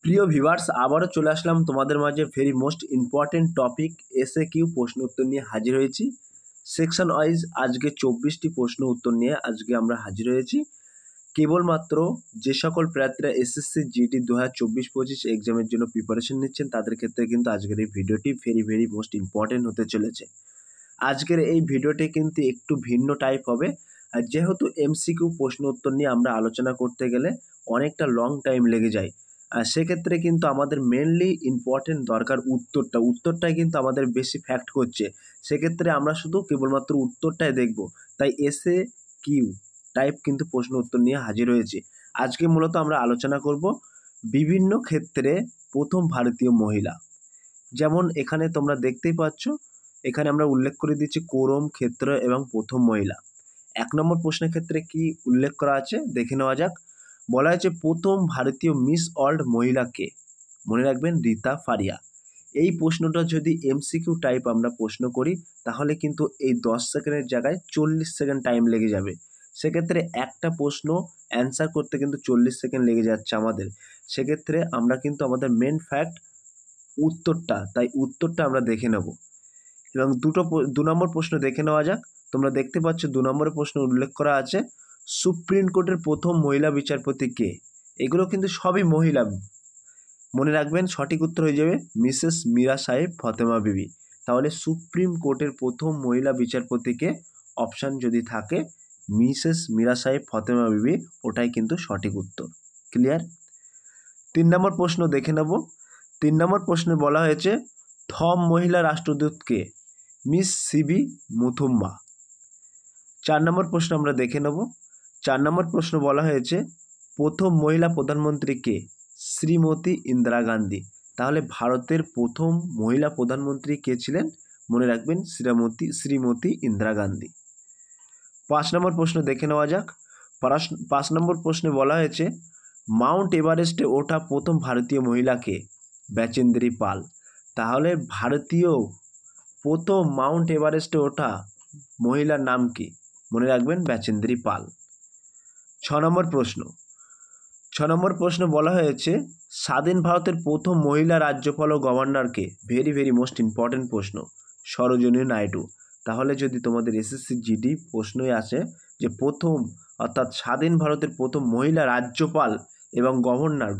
প্রিয় ভিউয়ার্স, আবারও চলে আসলাম তোমাদের মাঝে very most important topic SAQ প্রশ্ন উত্তর নিয়ে হাজির হয়েছি। সেকশন ওয়াইজ আজকে 24টি প্রশ্ন উত্তর নিয়ে আজকে আমরা হাজির হয়েছি। কেবলমাত্র যে সকল প্রার্থীরা এসএসসি জিডি 2024-25 এক্সামের জন্য প্রিপারেশন নিচ্ছেন তাদের ক্ষেত্রে কিন্তু আজকের এই ভিডিওটি ভেরি মোস্ট ইম্পর্টেন্ট হতে চলেছে। আজকের এই ভিডিওটি কিন্তু একটু ভিন্ন টাইপ হবে, আর যেহেতু এমসিকিউ প্রশ্ন উত্তর নিয়ে আমরা আলোচনা করতে গেলে অনেকটা লং টাইম লেগে যায়, আর সেক্ষেত্রে কিন্তু আমাদের মেনলি ইম্পর্টেন্ট দরকার উত্তরটাই কিন্তু আমাদের বেশি ফ্যাক্ট করছে। সেক্ষেত্রে আমরা শুধু কেবলমাত্র উত্তরটাই দেখব, তাই এসএ কিউ টাইপ কিন্তু প্রশ্ন উত্তর নিয়ে হাজির হয়েছে। আজকে মূলত আমরা আলোচনা করব বিভিন্ন ক্ষেত্রে প্রথম ভারতীয় মহিলা। যেমন এখানে তোমরা দেখতেই পাচ্ছ, এখানে আমরা উল্লেখ করে দিচ্ছি কোরম, ক্ষেত্র এবং প্রথম মহিলা। 1 নম্বর প্রশ্নের ক্ষেত্রে কি উল্লেখ করা আছে দেখে নেওয়া যাক। বলা হয়েছে প্রথম ভারতীয় মিস ওয়ার্ল্ড মহিলা কে? মনে রাখবেন রীতা ফারিয়া। এই প্রশ্নটা যদি এমসিকিউ টাইপ আমরা প্রশ্ন করি তাহলে কিন্তু এই 10 সেকেন্ডের জায়গায় 40 সেকেন্ড টাইম লেগে যাবে। সেক্ষেত্রে একটা প্রশ্ন অ্যান্সার করতে কিন্তু 40 সেকেন্ড লেগে যাচ্ছে আমাদের। সেক্ষেত্রে আমরা কিন্তু আমাদের মেন ফ্যাক্ট তাই উত্তরটা আমরা দেখে নেব। এবং 2 নম্বর প্রশ্ন দেখে নেওয়া যাক। তোমরা দেখতে পাচ্ছ 2 নম্বরের প্রশ্ন উল্লেখ করা আছে সুপ্রিম কোর্টের প্রথম মহিলা বিচারপতি কে? এগুলো কিন্তু সবই মহিলা। মনে রাখবেন সঠিক উত্তর হয়ে যাবে মিসেস মীরা সাহেব ফতেমা বিবি। তাহলে সুপ্রিম কোর্টের প্রথম মহিলা বিচারপতি কে? অপশান যদি থাকে মিসেস মীরা সাহেব ফতেমা বিবি, ওটাই কিন্তু সঠিক উত্তর। ক্লিয়ার? 3 নম্বর প্রশ্ন দেখে নেব। 3 নম্বর প্রশ্নে বলা হয়েছে থম মহিলা রাষ্ট্রদূত কে? Miss CB মুথুম্বা। 4 নম্বর প্রশ্ন আমরা দেখে নেব। 4 নম্বর প্রশ্ন বলা হয়েছে প্রথম মহিলা প্রধানমন্ত্রী কে? শ্রীমতী ইন্দিরা গান্ধী। তাহলে ভারতের প্রথম মহিলা প্রধানমন্ত্রী কে ছিলেন? মনে রাখবেন শ্রীমতী ইন্দিরা গান্ধী। 5 নম্বর প্রশ্ন দেখে নেওয়া যাক। 5 নম্বর প্রশ্নে বলা হয়েছে মাউন্ট এভারেস্টে ওঠা প্রথম ভারতীয় মহিলা কে? ব্যাচেন্দ্রী পাল। তাহলে ভারতীয় প্রথম মাউন্ট এভারেস্টে ওঠা মহিলার নাম কি? মনে রাখবেন ব্যাচেন্দ্রী পাল। 6 নম্বর প্রশ্ন। 6 নম্বর প্রশ্ন বলা হয়েছে স্বাধীন ভারতের প্রথম মহিলা রাজ্যপাল ও গভর্নর কে? ভেরি মোস্ট ইম্পর্টেন্ট প্রশ্ন, সরোজিনী নাইডু। তাহলে যদি তোমাদের এসএসসি জিডি প্রশ্নই আসে যে প্রথম অর্থাৎ স্বাধীন ভারতের প্রথম মহিলা রাজ্যপাল এবং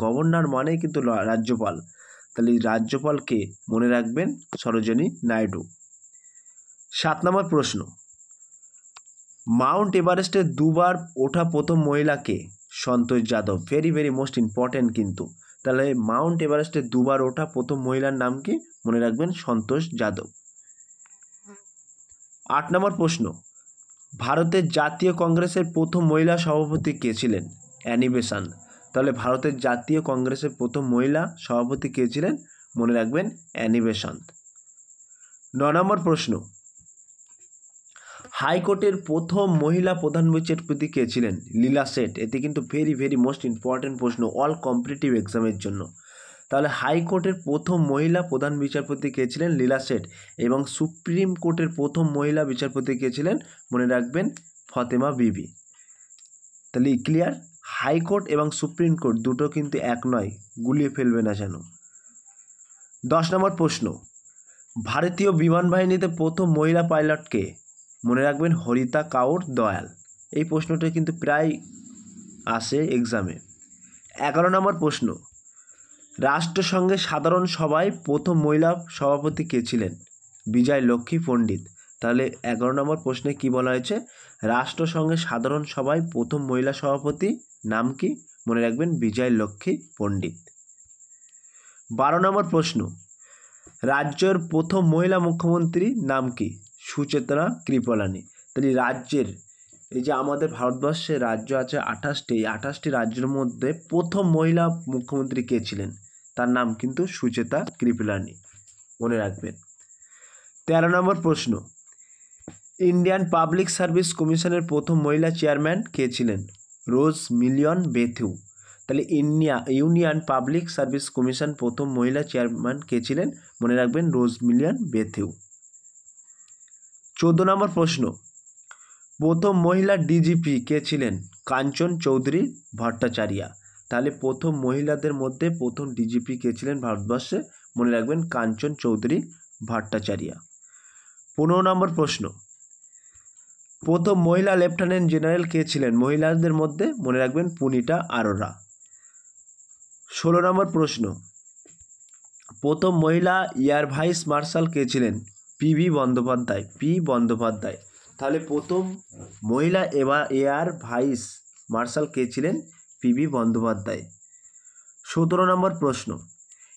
গভর্নর মানেই কিন্তু রাজ্যপাল, তাহলে রাজ্যপাল কে? মনে রাখবেন সরোজিনী নাইডু। 7 নম্বর প্রশ্ন মাউন্ট এভারেস্টে 2বার ওঠা প্রথম মহিলা কে? সন্তোষ যাদব। ভেরি মোস্ট ইম্পর্টেন্ট কিন্তু। তাহলে মাউন্ট এভারেস্টে 2বার ওঠা প্রথম মহিলার নাম কি? মনে রাখবেন সন্তোষ যাদব। 8 নম্বর প্রশ্ন ভারতের জাতীয় কংগ্রেসের প্রথম মহিলা সভাপতি কে ছিলেন? Annie Besant. তাহলে ভারতের জাতীয় কংগ্রেসের প্রথম মহিলা সভাপতি কে ছিলেন? মনে রাখবেন অ্যানি বেসান্ট। 9 নম্বর প্রশ্ন হাইকোর্টের প্রথম মহিলা প্রধান বিচারপতি কে ছিলেন? লীলা সেঠ। এটি কিন্তু ভেরি মোস্ট ইম্পর্টেন্ট প্রশ্ন অল কম্পিটিটিভ এক্সামের জন্য। তাহলে হাইকোর্টের প্রথম মহিলা প্রধান বিচারপতি কে ছিলেন? লীলা সেঠ। এবং সুপ্রিম কোর্টের প্রথম মহিলা বিচারপতি কে ছিলেন? মনে রাখবেন ফতেমা বিবি। তাহলে ক্লিয়ার? হাইকোর্ট এবং সুপ্রিম কোর্ট দুটো কিন্তু এক নয়, গুলিয়ে ফেলবে না যেন। 10 নম্বর প্রশ্ন ভারতীয় বিমান বাহিনীতে প্রথম মহিলা পাইলট কে? মনে রাখবেন হরিতা কাউর দয়াল। এই প্রশ্নটা কিন্তু প্রায় আসে এক্সামে। 11 নম্বর প্রশ্ন রাষ্ট্রসংঘের সাধারণ সভায় প্রথম মহিলা সভাপতি কে ছিলেন? বিজয় লক্ষ্মী পণ্ডিত। তাহলে 11 নম্বর প্রশ্নে কি বলা হয়েছে? রাষ্ট্রসংঘের সাধারণ সভায় প্রথম মহিলা সভাপতি নাম কি? মনে রাখবেন বিজয় লক্ষ্মী পণ্ডিত। 12 নম্বর প্রশ্ন রাজ্যের প্রথম মহিলা মুখ্যমন্ত্রী নাম কি? সুচেতনা কৃপলানি। তাহলে রাজ্যের এই যে আমাদের ভারতবর্ষে রাজ্য আছে 28টি, এই 28টি রাজ্যের মধ্যে প্রথম মহিলা মুখ্যমন্ত্রী কে ছিলেন? তার নাম কিন্তু সুচেতা কৃপলানি। মনে রাখবেন। 13 নম্বর প্রশ্ন ইন্ডিয়ান পাবলিক সার্ভিস কমিশনের প্রথম মহিলা চেয়ারম্যান কে ছিলেন? রোজ মিলিয়ন বেথু। তাহলে ইউনিয়ন পাবলিক সার্ভিস কমিশন প্রথম মহিলা চেয়ারম্যান কে ছিলেন? মনে রাখবেন রোজ মিলিয়ন বেথু। 14 নম্বর প্রশ্ন প্রথম মহিলা ডিজিপি কে ছিলেন? কাঞ্চন চৌধুরী ভট্টাচার্য। তাহলে প্রথম মহিলাদের মধ্যে প্রথম ডিজিপি কে ছিলেন ভারতবর্ষে? মনে রাখবেন কাঞ্চন চৌধুরী ভট্টাচার্য। 15 নম্বর প্রশ্ন, প্রথম মহিলা লেফটেন্যান্ট জেনারেল কে ছিলেন মহিলাদের মধ্যে? মনে রাখবেন পুনিতা আরোরা। 16 নম্বর প্রশ্ন, প্রথম মহিলা এয়ার ভাইস মার্শাল কে ছিলেন? পিভি বন্দ্যোপাধ্যায়। পি বন্দ্যোপাধ্যায়। তাহলে প্রথম মহিলা এয়ার ভাইস মার্শাল কে ছিলেন? পিভি বন্দ্যোপাধ্যায়। 17 নম্বর প্রশ্ন,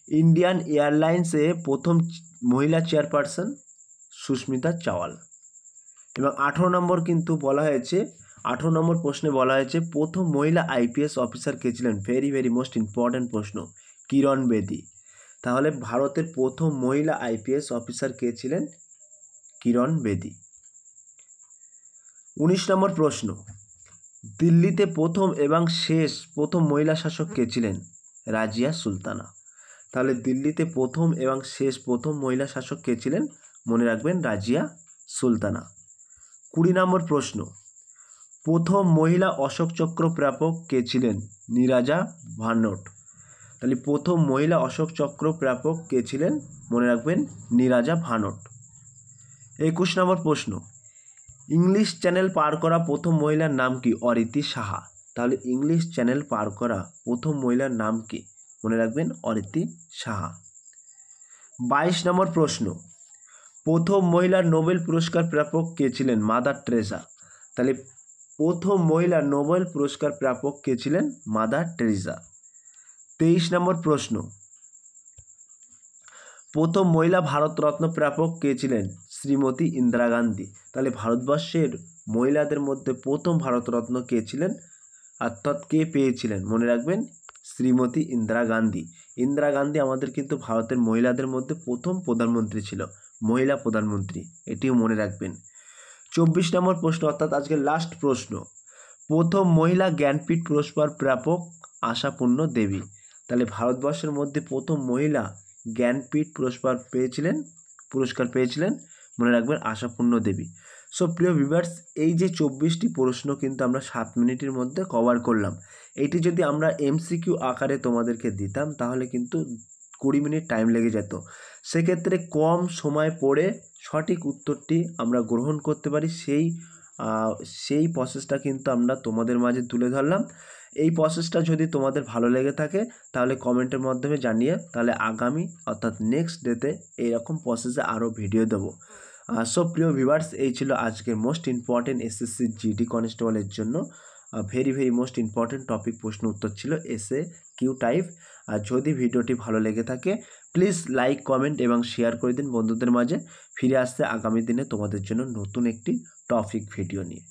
ইন্ডিয়ান এয়ারলাইন্সে প্রথম মহিলা চেয়ারপারসন? সুস্মিতা চাওয়াল। এবং 18 নম্বর কিন্তু বলা হয়েছে, 18 নম্বর প্রশ্নে বলা হয়েছে প্রথম মহিলা আইপিএস অফিসার কে ছিলেন? ভেরি মোস্ট ইম্পর্ট্যান্ট প্রশ্ন, কিরণ বেদি। তাহলে ভারতের প্রথম মহিলা আইপিএস অফিসার কে ছিলেন? কিরণ বেদি। 19 নম্বর প্রশ্ন, দিল্লিতে প্রথম এবং শেষ প্রথম মহিলা শাসক কে ছিলেন? রাজিয়া সুলতানা। তাহলে দিল্লিতে প্রথম এবং শেষ প্রথম মহিলা শাসক কে ছিলেন? মনে রাখবেন রাজিয়া সুলতানা। 20 নম্বর প্রশ্ন, প্রথম মহিলা অশোক চক্র প্রাপক কে ছিলেন? নীরাজা ভানট। তাহলে প্রথম মহিলা অশোক চক্র প্রাপক কে ছিলেন? মনে রাখবেন নীরাজা ভানট। 21 নম্বর প্রশ্ন, ইংলিশ চ্যানেল পার করা প্রথম মহিলার নাম কি? অরিতি সাহা। তাহলে ইংলিশ চ্যানেল পার করা প্রথম মহিলার নাম কি? মনে রাখবেন অরিতি সাহা। 22 নম্বর প্রশ্ন, প্রথম মহিলা নোবেল পুরস্কার প্রাপক কে ছিলেন? Mother Teresa. তাহলে প্রথম মহিলা নোবেল পুরস্কার প্রাপক কে ছিলেন? Mother Teresa. 23 নম্বর প্রশ্ন, প্রথম মহিলা ভারতরত্ন প্রাপক কে ছিলেন? শ্রীমতী ইন্দিরা গান্ধী। তাহলে ভারতবর্ষের মহিলাদের মধ্যে প্রথম ভারতরত্ন কে ছিলেন, অর্থাৎ কে পেয়েছিলেন? মনে রাখবেন শ্রীমতী ইন্দিরা গান্ধী। ইন্দিরা গান্ধী আমাদের কিন্তু ভারতের মহিলাদের মধ্যে প্রথম প্রধানমন্ত্রী ছিল, মহিলা প্রধানমন্ত্রী, এটিও মনে রাখবেন। 24 নম্বর প্রশ্ন, অর্থাৎ আজকের লাস্ট প্রশ্ন, প্রথম মহিলা জ্ঞানপীঠ পুরস্কার প্রাপক? আশাপূর্ণ দেবী। তাহলে ভারতবর্ষের মধ্যে প্রথম মহিলা জ্ঞানপীঠ পুরস্কার পেয়েছিলেন মনে রাখবেন আশাপূর্ণ দেবী। সো প্রিয় ভিউয়ার্স, এই যে 24টি প্রশ্ন কিন্তু আমরা 7 মিনিটের মধ্যে কভার করলাম। এটি যদি আমরা এমসিকিউ আকারে তোমাদেরকে দিতাম তাহলে কিন্তু 20 মিনিট টাইম লেগে যেত। সেক্ষেত্রে কম সময় পড়ে সঠিক উত্তরটি আমরা গ্রহণ করতে পারি, সেই প্রসেসটা কিন্তু আমরা তোমাদের মাঝে তুলে ধরলাম। এই প্রসেসটা যদি তোমাদের ভালো লেগে থাকে তাহলে কমেন্টের মাধ্যমে জানিয়ে, তাহলে আগামী অর্থাৎ নেক্সট ডেতে এইরকম প্রসেসে আরও ভিডিও দেবো। সো প্রিয় ভিউয়ার্স, এই ছিল আজকের মোস্ট ইম্পর্টেন্ট এসএসসি জিডি কনস্টেবলের জন্য ভেরি মোস্ট ইম্পর্টেন্ট টপিক প্রশ্ন উত্তর ছিল এসএ কিউ টাইপ। আর যদি ভিডিওটি ভালো লেগে থাকে প্লিজ লাইক, কমেন্ট এবং শেয়ার করে দিন বন্ধুদের মাঝে। ফিরে আসছে আগামী দিনে তোমাদের জন্য নতুন একটি টপিক ভিডিও নিয়ে।